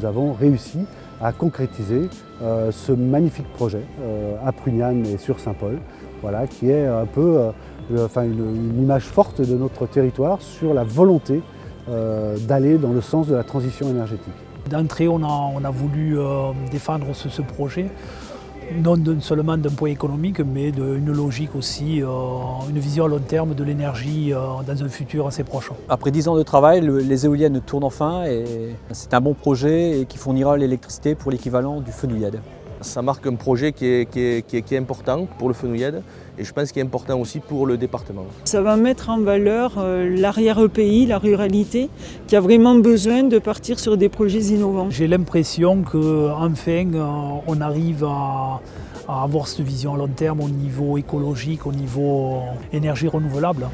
nous avons réussi à concrétiser ce magnifique projet à Prugnane et sur Saint-Paul, voilà, qui est un peu une image forte de notre territoire sur la volonté d'aller dans le sens de la transition énergétique. D'entrée, on a voulu défendre ce projet, non seulement d'un point économique, mais d'une logique aussi, une vision à long terme de l'énergie dans un futur assez proche. Après 10 ans de travail, les éoliennes tournent enfin et c'est un bon projet et qui fournira l'électricité pour l'équivalent du Fenouillade. Ça marque un projet qui est important pour le Fenouillade et je pense qu'il est important aussi pour le département. Ça va mettre en valeur l'arrière-pays, la ruralité, qui a vraiment besoin de partir sur des projets innovants. J'ai l'impression qu'enfin on arrive à avoir cette vision à long terme au niveau écologique, au niveau énergie renouvelable.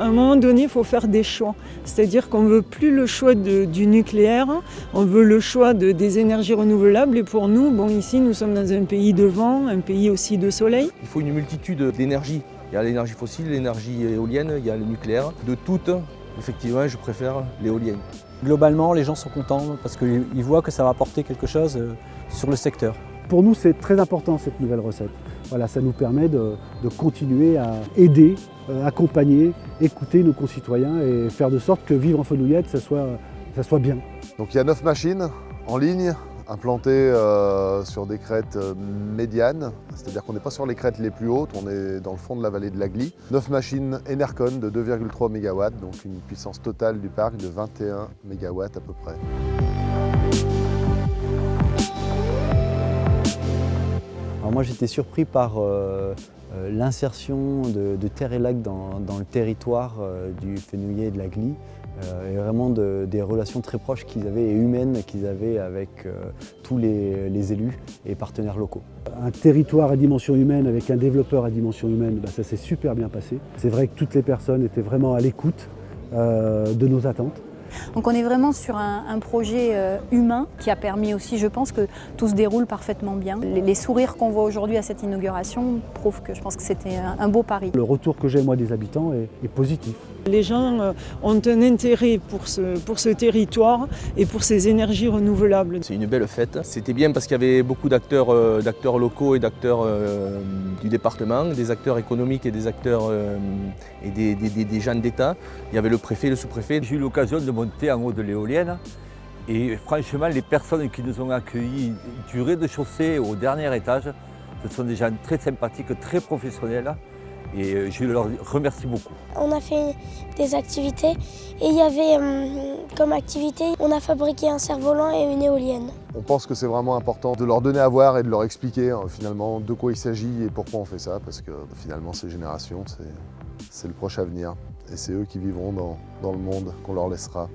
À un moment donné, il faut faire des choix. C'est-à-dire qu'on ne veut plus le choix du nucléaire, on veut le choix des énergies renouvelables. Et pour nous, ici, nous sommes dans un pays de vent, un pays aussi de soleil. Il faut une multitude d'énergies. Il y a l'énergie fossile, l'énergie éolienne, il y a le nucléaire. De toutes, effectivement, je préfère l'éolienne. Globalement, les gens sont contents parce qu'ils voient que ça va apporter quelque chose sur le secteur. Pour nous, c'est très important cette nouvelle recette. Voilà, ça nous permet de continuer à aider, accompagner, écouter nos concitoyens et faire de sorte que vivre en Fenouillade, ça soit bien. Donc il y a 9 machines en ligne, implantées sur des crêtes médianes, c'est-à-dire qu'on n'est pas sur les crêtes les plus hautes, on est dans le fond de la vallée de la Glie. 9 machines Enercon de 2,3 MW, donc une puissance totale du parc de 21 MW à peu près. Alors moi j'étais surpris par l'insertion de Terre et Lac dans le territoire du Fenouillet et de la Glie, et vraiment des relations très proches qu'ils avaient et humaines qu'ils avaient avec tous les élus et partenaires locaux. Un territoire à dimension humaine avec un développeur à dimension humaine, ça s'est super bien passé. C'est vrai que toutes les personnes étaient vraiment à l'écoute de nos attentes. Donc on est vraiment sur un projet humain qui a permis aussi, je pense, que tout se déroule parfaitement bien. Les sourires qu'on voit aujourd'hui à cette inauguration prouvent que je pense que c'était un beau pari. Le retour que j'ai moi des habitants est positif. Les gens ont un intérêt pour ce territoire et pour ces énergies renouvelables. C'est une belle fête. C'était bien parce qu'il y avait beaucoup d'acteurs locaux et d'acteurs du département, des acteurs économiques et des acteurs et des gens d'État. Il y avait le préfet, le sous-préfet. J'ai eu l'occasion de monter en haut de l'éolienne et franchement les personnes qui nous ont accueillis du rez-de-chaussée au dernier étage, ce sont des gens très sympathiques, très professionnels. Et je leur remercie beaucoup. On a fait des activités et il y avait comme activité, on a fabriqué un cerf-volant et une éolienne. On pense que c'est vraiment important de leur donner à voir et de leur expliquer finalement de quoi il s'agit et pourquoi on fait ça, parce que finalement ces générations, c'est le proche avenir et c'est eux qui vivront dans le monde qu'on leur laissera.